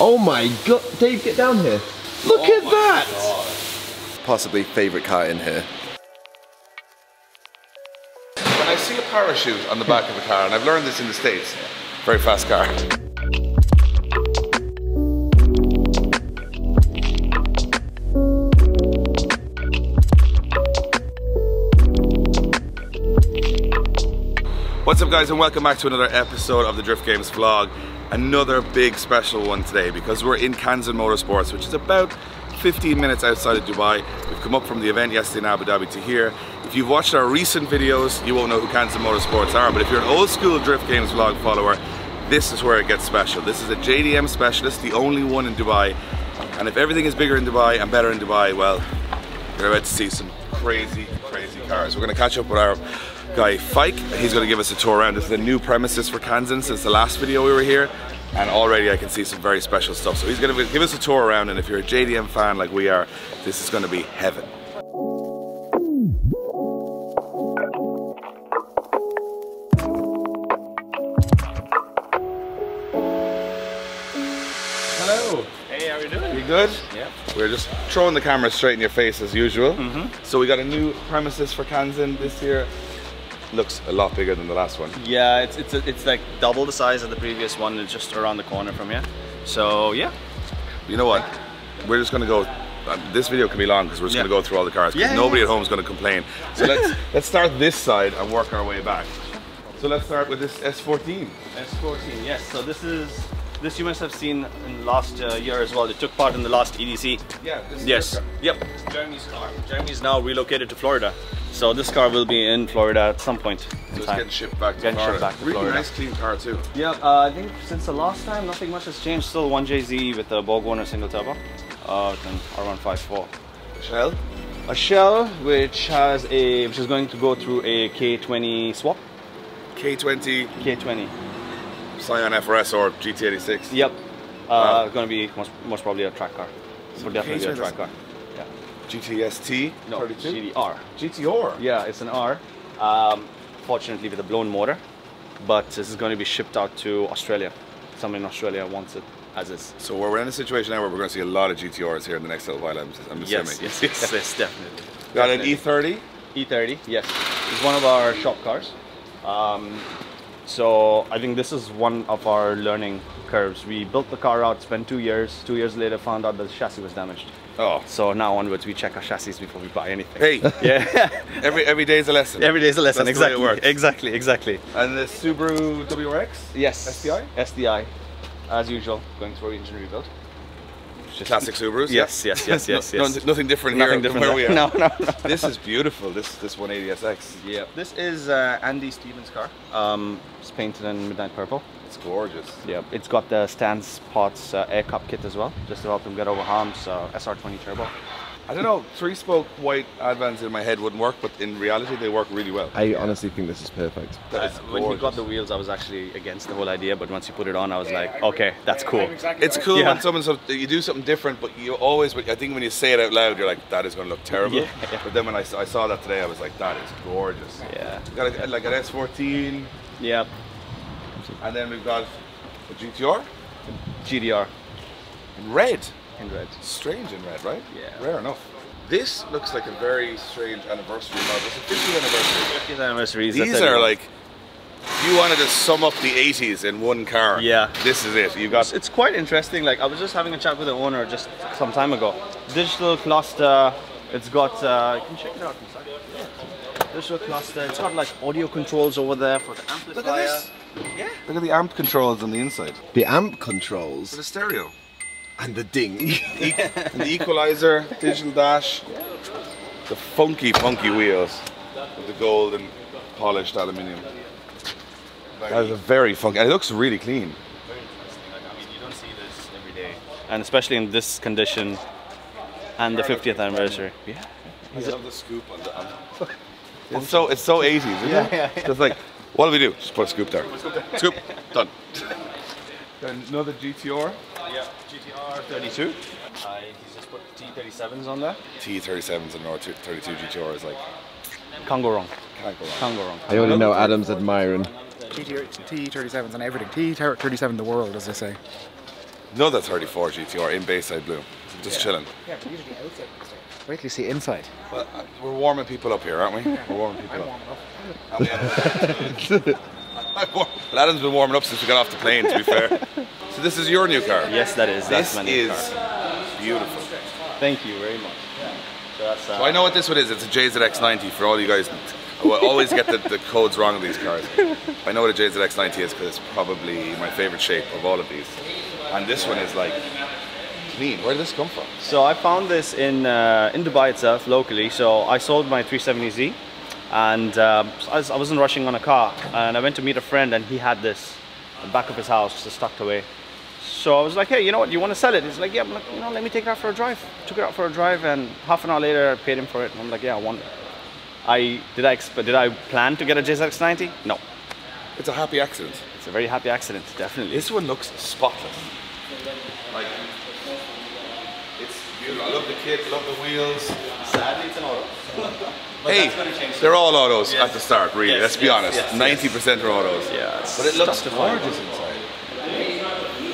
Oh my god, Dave, get down here. Look at that! God. Possibly favourite car in here. When I see a parachute on the back of a car, and I've learned this in the States, very fast car. What's up guys, and welcome back to another episode of the Drift Games vlog. Another big special one today because we're in Kanzen Motorsports, which is about 15 minutes outside of Dubai. We've come up from the event yesterday in Abu Dhabi to here. If you've watched our recent videos, you won't know who Kanzen Motorsports are, but if you're an old school Drift Games vlog follower, this is where it gets special. This is a JDM specialist, the only one in Dubai. And if everything is bigger in Dubai and better in Dubai, well, you're about to see some crazy, crazy cars. We're gonna catch up with our guy Fike. He's going to give us a tour around. This is a new premises for Kanzen since the last video we were here, and already I can see some very special stuff. So he's going to give us a tour around, and if you're a JDM fan like we are, this is going to be heaven. Hello. Hey, how are you doing? You good? Yeah. We're just throwing the camera straight in your face as usual. So we got a new premises for Kanzen this year. Looks a lot bigger than the last one. Yeah, it's like double the size of the previous one. It's just around the corner from here. So yeah. You know what? We're just gonna go. This video can be long because we're just gonna go through all the cars. Because nobody at home is gonna complain. So let's start this side and work our way back. So let's start with this S14. S14. Yes. So this you must have seen in last year as well. It took part in the last EDC. Yeah. This is yes. your car. Yep. Jeremy's car. Jeremy's now relocated to Florida. So this car will be in Florida at some point in so it's time. getting shipped back to Florida. Really Florida. Nice clean car too. Yeah, I think since the last time nothing much has changed. Still 1JZ with a Borg Warner single turbo, with an R154. Shell? A shell which is going to go through a K20 swap. K20. K20. Scion FRS or GT86. Yep. Wow. Going to be most probably a track car. So definitely a track car. Yeah. GTST? No, 32? GTR. GTR? Yeah, it's an R. Fortunately with a blown motor, but this is going to be shipped out to Australia. Someone in Australia wants it as is. So we're in a situation now where we're going to see a lot of GTRs here in the next little while, I'm assuming. Yes, definitely. Got an E30? E30, yes. It's one of our shop cars. So I think this is one of our learning curves. We built the car out, spent 2 years. 2 years later, found out that the chassis was damaged. Oh. So now onwards, we check our chassis before we buy anything. Hey. Yeah. every day is a lesson. Every day is a lesson. That's exactly. The way it works. Exactly. And the Subaru WRX? Yes. SDI? SDI, as usual, going through engine rebuild. Classic Subarus? Yes. Nothing different Nothing here different from where we are. No. This is beautiful, this 180SX. Yeah. This is Andy Stevens' car. It's painted in midnight purple. It's gorgeous. Yeah. It's got the Stance Pots air cup kit as well, just to help them get over humps. SR20 turbo. I don't know, 3-spoke white Advance in my head wouldn't work, but in reality they work really well. I honestly think this is perfect. When we got the wheels, I was actually against the whole idea, but once you put it on, I was like, okay, that's cool. It's cool when you do something different, but you always, I think when you say it out loud, you're like, that is going to look terrible. Yeah. But then when I saw that today, I was like, that is gorgeous. Yeah. Got like an S14. Yeah. And then we've got a GTR. GTR. In red. In red. Strange in red, right? Yeah. Rare enough. This looks like a very strange anniversary model. It's a 50th anniversary. 50th anniversary. These are like, if you wanted to sum up the 80s in one car, this is it. You got. It's quite interesting. Like I was just having a chat with the owner just some time ago. Digital cluster. It's got. You can check it out inside. Yeah. Digital cluster. It's got like audio controls over there for the amplifier. Look at this. Yeah. Look at the amp controls on the inside. The amp controls. For the stereo. And the ding. And the equalizer, digital dash. The funky wheels with the gold and polished aluminium. That is a very funky, and it looks really clean. Very interesting. Like, I mean, you don't see this every day. And especially in this condition and the 50th anniversary. Yeah. I love the scoop on the amp. It's so 80s, isn't it? Yeah. Just like, what do we do? Just put a scoop there. Scoop, done. Another GTR. Yeah, GTR 32. He's just put T37s on there. T37s and R32 GTR is like... Can't go wrong. Can't go wrong. I only know Adam's admiring. T37s and everything. T37 the world, as they say. Another 34 GTR in Bayside Blue. Just chilling. Yeah, but usually outside. Wait till you see inside. Well, we're warming people up here, aren't we? We're warming people up. Well, Adam's been warming up since we got off the plane, to be fair. So this is your new car? Yes, that is. That's my new car. This is beautiful. Thank you very much. So, that's, so I know what this one is. It's a JZX90 for all you guys who always get the codes wrong of these cars. I know what a JZX90 is because it's probably my favorite shape of all of these. And this one is like clean. Where did this come from? So I found this in Dubai itself, locally. So I sold my 370Z, and I wasn't rushing on a car, and I went to meet a friend, and he had this in the back of his house, just tucked away. So I was like, hey, you know what, you want to sell it? He's like, yeah. I'm like, you know, let me take it out for a drive. Took it out for a drive, and half an hour later I paid him for it, and I'm like, yeah, I want it. Did I plan to get a JZX90? No. It's a happy accident. It's a very happy accident, definitely. This one looks spotless. Like, it's beautiful. I love the kit, love the wheels. Sadly, it's an auto. Hey, they're all autos at the start, really. Yes, Let's be honest. 90% are autos. Yeah, but it looks gorgeous inside.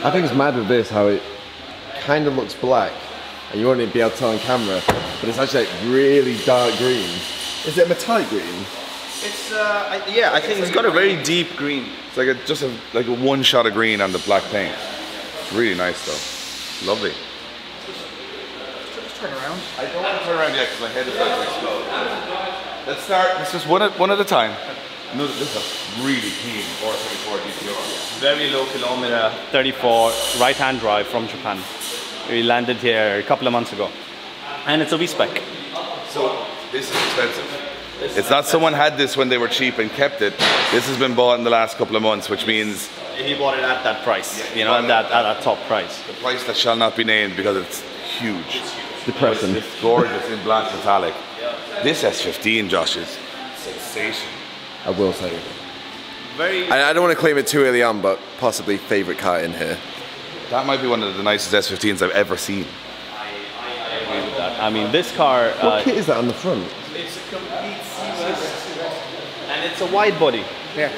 I think it's mad with this how it kind of looks black, and you won't even be able to tell on camera, but it's actually like really dark green. Is it metallic green? It's yeah, I think it's got a very deep green. It's like a one shot of green on the black paint. It's really nice though. Lovely. Just turn around. I don't want to turn around yet because my head is about to explode. Let's start. Let's just one at a time. No, this is a really clean R34 GTR. Very low kilometer, 34 right-hand drive from Japan. We landed here a couple of months ago, and it's a V-spec. So this is expensive. It's not someone had this when they were cheap and kept it. This has been bought in the last couple of months, which means he bought it at that price. Yeah, you know, at that top price. The price that shall not be named because it's huge. It's huge. Depressing. It's gorgeous in black metallic. This S15, Josh, is sensational. I will say. Very. I don't want to claim it too early on, but possibly favourite car in here. That might be one of the nicest S15s I've ever seen. I agree with that. I mean, this car. What kit is that on the front? It's a complete seamless, and it's a wide body. Yeah.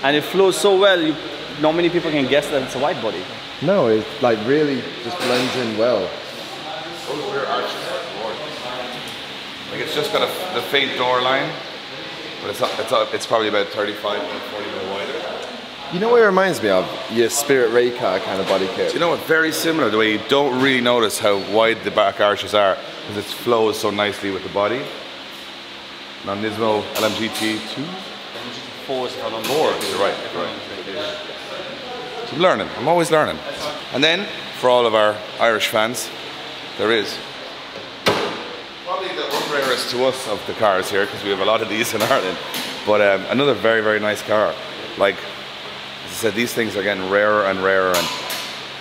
And it flows so well. Not many people can guess that it's a wide body. No, it like really just blends in well. Those rear arches are gorgeous. Like it's just got the faint door line, but it's probably about 35 or 40 mil wider. You know what it reminds me of? Your Spirit Ray car kind of body kit. Do you know what? Very similar. The way you don't really notice how wide the back arches are because it flows so nicely with the body. Now Nismo LMGT2? Fours, if I'm not Fours, mistaken. you're right. So I'm learning. I'm always learning. And then, for all of our Irish fans, there is probably the rarest to us of the cars here because we have a lot of these in Ireland. But another very, very nice car. Like, as I said, these things are getting rarer and rarer, and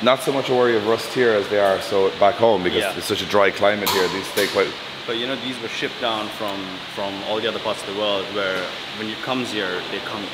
not so much a worry of rust here as they are so back home because it's such a dry climate here. These stay quite. But you know, these were shipped down from all the other parts of the world where when it comes here, they come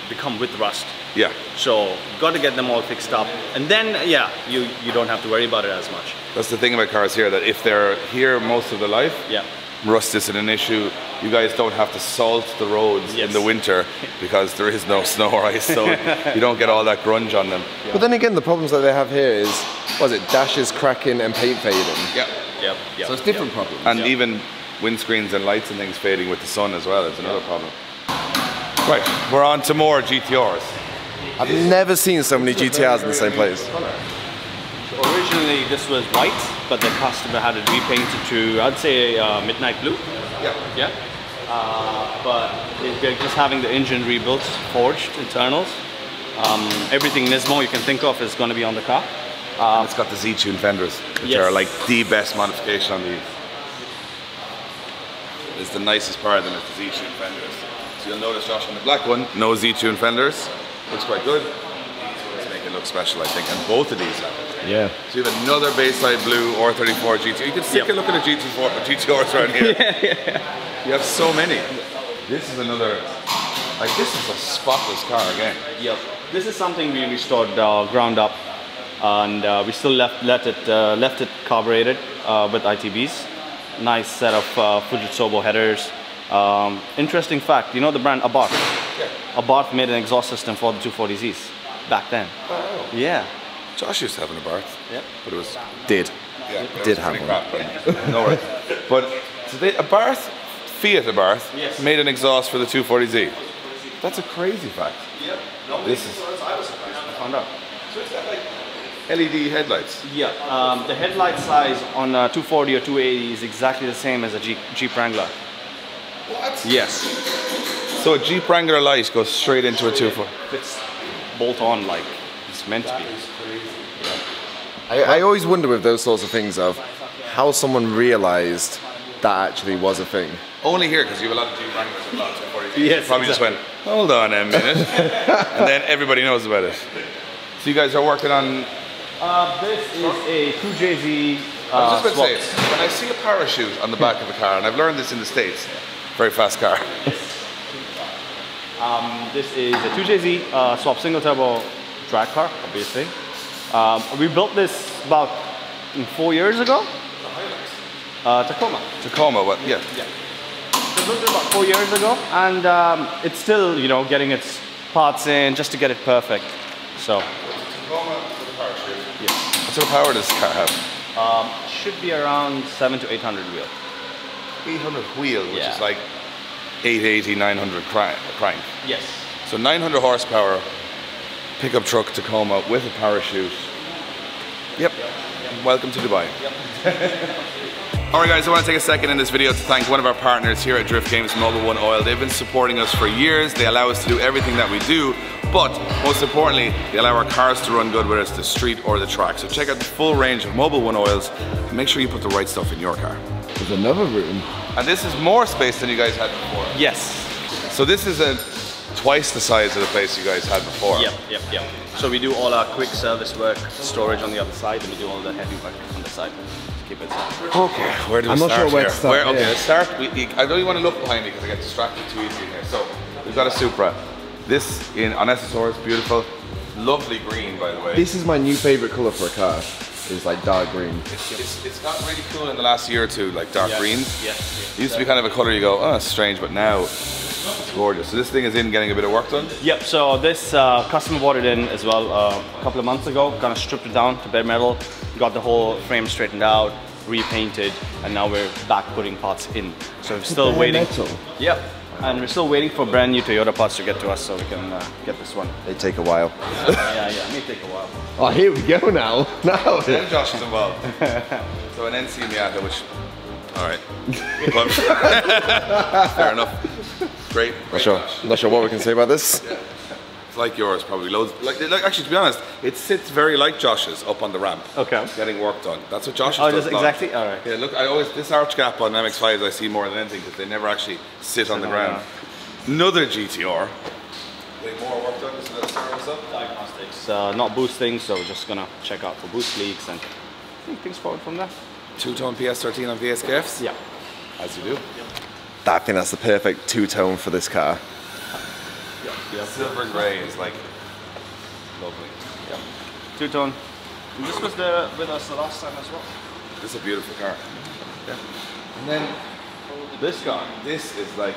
they come with rust. Yeah. So got to get them all fixed up, and then yeah, you don't have to worry about it as much. That's the thing about cars here, that if they're here most of their life, yeah, rust isn't an issue. You guys don't have to salt the roads in the winter because there is no snow or ice, so you don't get all that grunge on them. Yeah. But then again, the problems that they have here is, what is it, dashes cracking and paint fading. Yeah. Yep. So it's different problems. And even windscreens and lights and things fading with the sun as well. It's another problem. Right, we're on to more GTRs. I've never seen so many GTRs in the same place. Originally this was white, but the customer had it repainted to, I'd say, midnight blue. Yeah. Yeah. But they're just having the engine rebuilt, forged internals. Everything Nismo you can think of is going to be on the car. It's got the Z-Tune fenders, which are like the best modification on these. It's the nicest part of them, is the Z-Tune fenders. So you'll notice, Josh, on the black one, no Z-Tune fenders. Looks quite good. These ones make it look special, I think, and both of these have it. Yeah. So you have another Bayside Blue R34 GTR. You can stick a look at the GTRs around here. You have so many. This is another, like this is a spotless car again. Yep. This is something we restored ground up, and we still left it carbureted with ITBs. Nice set of Fujitsu headers. Interesting fact, you know the brand Abarth? Yeah. Abarth made an exhaust system for the 240Zs back then. Oh. Yeah. Josh used to have an Abarth. Yep. But it was... Did Did have one. No worries. But today, Abarth, Fiat Abarth, Yes. made an exhaust for the 240Z. That's a crazy fact. Yep. This is... I was surprised. I found out. So it's got like LED headlights. Yeah. The headlight size on a 240 or 280 is exactly the same as a Jeep Wrangler. What? Yes. So a Jeep Wrangler light goes straight into a 240. It's bolt on like it's meant to be. I always wonder with those sorts of things of how someone realised that actually was a thing. Only here, because you have a lot of Jeep Wranglers and a lot of 240Z. Yes, Probably just went, hold on a minute. And then everybody knows about it. So you guys are working on... This is a 2JZ I was just about to swapped. say, when I see a parachute on the back of a car, and I've learned this in the States, very fast car. This is a 2JZ swap single turbo drag car, obviously. We built this about 4 years ago. Tacoma. Tacoma, what? Yeah. Yeah. So we built it about 4 years ago, and it's still, you know, getting its parts in just to get it perfect. So. Tacoma with a parachute. Yeah. What sort of power does this car have? Should be around 700 to 800 wheel. 800 wheel, which Yeah. is like 880, 900 crank. Yes. So 900 horsepower, pickup truck Tacoma with a parachute. Yep. Welcome to Dubai. Alright guys, I want to take a second in this video to thank one of our partners here at Drift Games, Mobil 1 Oil. They've been supporting us for years. They allow us to do everything that we do, but most importantly, they allow our cars to run good, whether it's the street or the track. So check out the full range of Mobil 1 Oils and make sure you put the right stuff in your car. There's another room. And this is more space than you guys had before. Yes. So this is twice the size of the place you guys had before. Yep. So we do all our quick service work, storage on the other side, and we do all the heavy work on the side. Keep it simple. Okay, where do we I'm not start sure where here? to start, Okay, yeah. let's start. I don't even want to look behind me because I get distracted too easily in here. So we've got a Supra. This on SSR is beautiful. Lovely green, by the way. This is my new favourite colour for a car. It's like dark green. It's gotten really cool in the last year or two, like dark greens. Yes. It used to be kind of a colour you go, oh, it's strange, but now it's gorgeous. So this thing is in getting a bit of work done? Yep, so this customer bought it in as well a couple of months ago, kind of stripped it down to bare metal, got the whole frame straightened out, repainted, and now we're back putting parts in. So we're still Bare waiting. metal? Yep, and we're still waiting for brand new Toyota parts to get to us so we can get this one. They take a while. Yeah, it may take a while. Oh, here we go now. Now. Then Josh is involved. So an NC Miata, which, all right. Fair enough. Great. Not sure. Josh. Not sure what we can say about this. It's like yours, probably loads. Like actually, to be honest, it sits very like Josh's up on the ramp. Okay. Getting work done. That's what Josh's Oh, does. just not. exactly? All right. Yeah, look, this arch gap on MX-5s I see more than anything because they never actually sit on the ground. Another GTR. More work done, so let's start this up. Diagnostics, not boosting, so we're just gonna check out for boost leaks and think things forward from there. Two-tone PS13 on VSKFs? Yeah. As you do. I think that's the perfect two-tone for this car. Yeah. Silver grey is like lovely. Yeah. Two-tone. And this was with us the last time as well. This is a beautiful car. Yeah. And then This car. this is like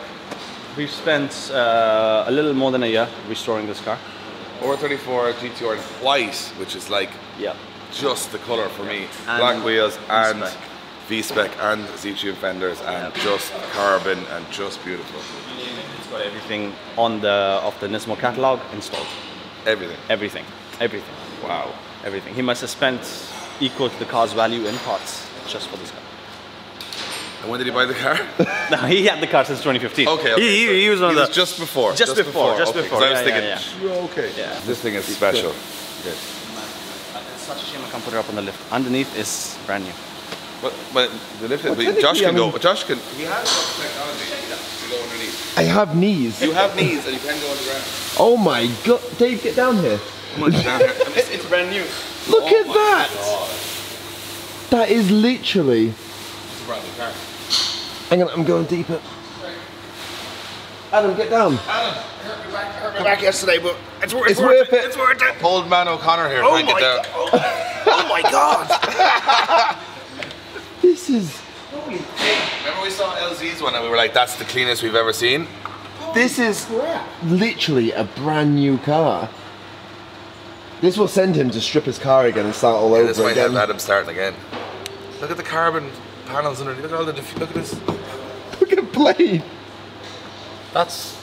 We've spent a little more than a year restoring this car. R34 GTR in white, which is like Yeah. just the colour for me. And Black wheels and V-spec. V-spec and Z-tube fenders and just carbon and just beautiful. It's got everything on of the Nismo catalog installed. Everything. Everything. Wow. Everything. He must have spent equal to the car's value in parts just for this car. And when did he buy the car? No, he had the car since 2015. Okay. He was one of the... just before. Just before. Okay, 'cause I was thinking, Yeah. okay. Yeah. This thing is special. Good. It's such a shame I can't put it up on the lift. Underneath is brand new. But the lift, but technically, Josh can I mean- go. Josh can. He has technology to go underneath. I have knees. You have knees and you can go underground. Oh my god. Dave, get down here. Come on, down here. It's brand new. Look Oh at my that. God. That is literally... It's a brand new car. Hang on, I'm going deeper. Adam, get down. Adam, hurt me back yesterday, but it's worth worth it. It's worth it. Old man O'Connor here, trying to get down. Oh my god! This is... Remember we saw LZ's one and we were like, that's the cleanest we've ever seen? This is literally a brand new car. This will send him to strip his car again and start all over This might again. have him starting again. Look at the carbon panels underneath. Look at all the look at this. Look at Blaine. That's.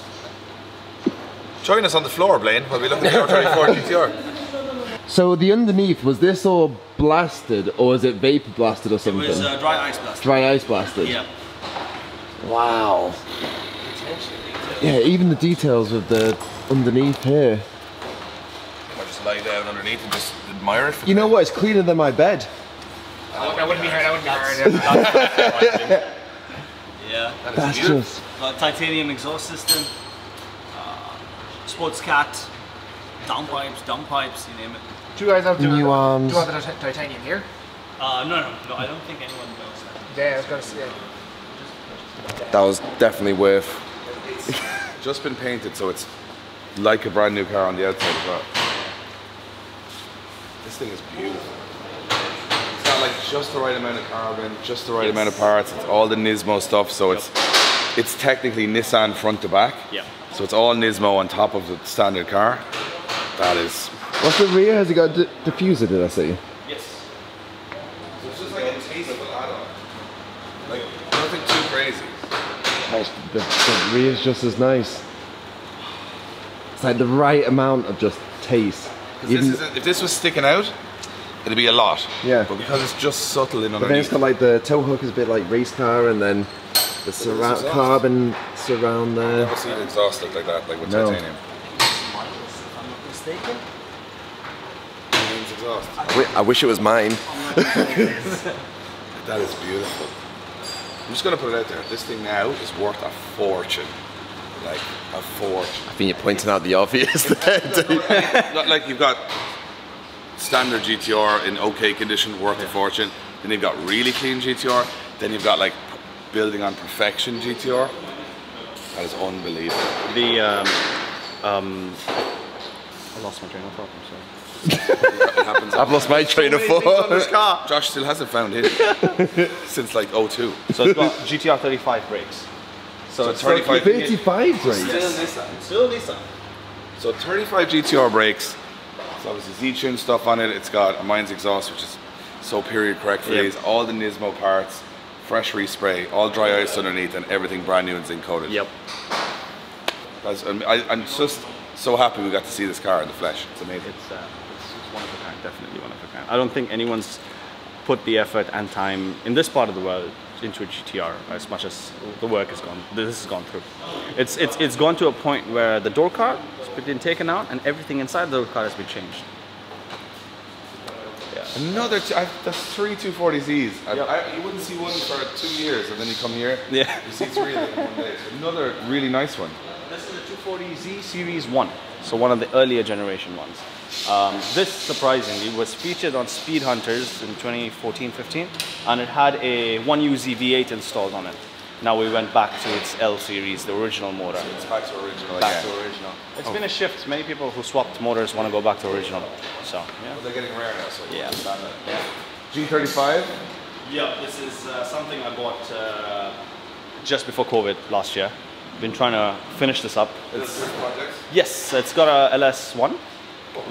Join us on the floor, Blaine, while we look at the R34 GTR. So the underneath, was this all blasted or was it vapor blasted or something? It was dry ice blast. Dry ice blasted? Yeah. Wow. Yeah, even the details of the underneath here. I'll just lie down underneath and just admire it. You know what? It's cleaner than my bed. That wouldn't be hard. That wouldn't be hard. Yeah. That's just. Titanium exhaust system. Sports cat. Downpipes, you name it. Do you guys have New arms. Do you have the titanium here? No, I don't think anyone knows that. Yeah, I was gonna say. That was definitely worth. Just been painted, so it's like a brand new car on the outside as well. This thing is beautiful. It's got like just the right amount of carbon, just the right amount of parts. It's all the Nismo stuff, so it's technically Nissan front to back. Yeah. So it's all Nismo on top of the standard car. That is. What's the rear? Has it got a diffuser, did I see? Yes. So it's just like a tasteful add-on. Like nothing too crazy. The rear's just as nice. It's like the right amount of just taste. If this was sticking out, it'd be a lot. Yeah. But because it's just subtle in But then it's underneath. got like the tow hook is a bit like race car, and then the surround exhaust. carbon surround I've there. never seen an exhaust look like that, like with No. titanium. If I'm not mistaken. Means exhaust. I wish it was mine. That is beautiful. I'm just gonna put it out there. This thing now is worth a fortune. Like a fortune. I think you're pointing out the obvious there. Not like you've got standard GTR in okay condition, worth a fortune. Then you've got really clean GTR. Then you've got like building on perfection GTR. That is unbelievable. I lost my train of thought, I'm sorry. It happens. I've lost my train of thought. Josh still hasn't found his since like 02. So it's got GTR 35 brakes. So it's 35. 35 brakes. Still Nissan. So 35 GTR brakes. It's obviously Z-tune stuff on it. It's got a Mines exhaust, which is so period correct phase. Yep. All the Nismo parts, fresh respray, all dry ice underneath, and everything brand new and zinc coated. Yep. I'm just so happy we got to see this car in the flesh. It's amazing. It's one of a kind, definitely one of a kind. I don't think anyone's put the effort and time in this part of the world into a GTR as much as the work has gone. This has gone through. It's gone to a point where the door card has been taken out and everything inside the door card has been changed. Another, that's 3 240Zs. Yep. You wouldn't see one for 2 years, and then you come here, Yeah. you see 3 of them in one day. So another really nice one. This is a 240Z Series 1, so one of the earlier generation ones. This, surprisingly, was featured on Speed Hunters in 2014-15, and it had a 1UZ V8 installed on it. Now we went back to its L series, the original motor. It's back to original Back again. to original. It's been a shift. Many people who swapped motors want to go back to original. So, yeah. But they're getting rare now, so you Yeah. understand that. Yeah. G35? Yeah, this is something I bought just before COVID last year. Been trying to finish this up. It's project. Yes, it's got a LS1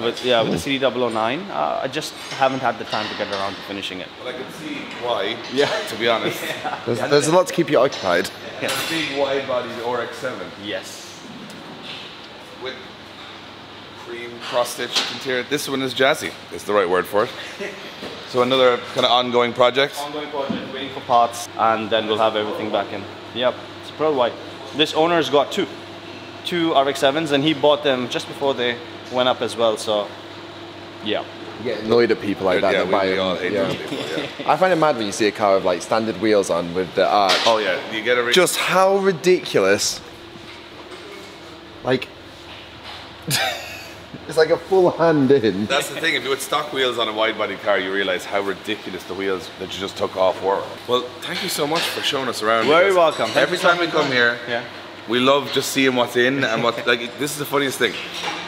with the CD009. I just haven't had the time to get around to finishing it. Well, I can see why, Yeah. to be honest. There's a lot to keep you occupied. The big wide body RX-7 Yes. with cream cross-stitch interior. This one is jazzy, is the right word for it. So another kind of ongoing project. Ongoing project, waiting for parts, and then we'll have everything back in. Yep, it's pearl white. This owner's got two RX-7s, and he bought them just before they went up as well. So, yeah. You get annoyed at people like that. Yeah, that buy we all them. hate Yeah. those people, yeah. I find it mad when you see a car with like standard wheels on with the arch. Oh yeah, you get a Just how ridiculous. Like, it's like a full hand in. That's the thing, if you had stock wheels on a wide body car, you realise how ridiculous the wheels that you just took off were. Well, thank you so much for showing us around. Very because welcome. Thank Every you so time we much. come here, Yeah. we love just seeing what's in and what, like, this is the funniest thing.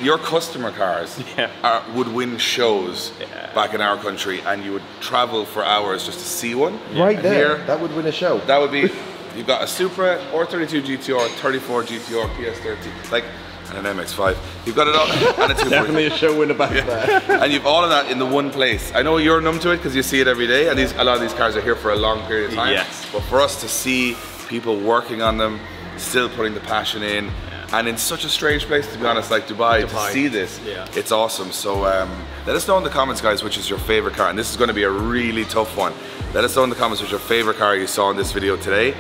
Your customer cars Yeah. would win shows back in our country, and you would travel for hours just to see one. Right And there. here, That would win a show. that would be, you've got a Supra, R32 GTR, 34 GTR, PS30. Like, and an MX-5. You've got it all, and a 240. Definitely a show winner back there. And you've all of that in the one place. I know you're numb to it because you see it every day, and a lot of these cars are here for a long period of time. Yes. But for us to see people working on them, still putting the passion in, and in such a strange place, to be honest, like Dubai. To see this, it's awesome. So let us know in the comments, guys, which is your favorite car, and this is going to be a really tough one. Let us know in the comments which your favorite car you saw in this video today.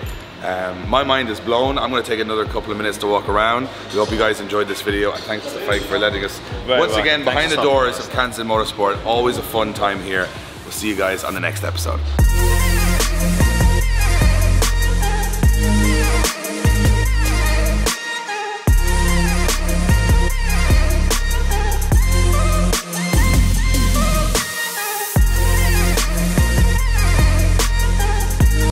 My mind is blown. I'm going to take another couple of minutes to walk around. We hope you guys enjoyed this video, and thanks to Fike for letting us once again behind the doors of Kanzen Motorsport. Always a fun time here. We'll see you guys on the next episode.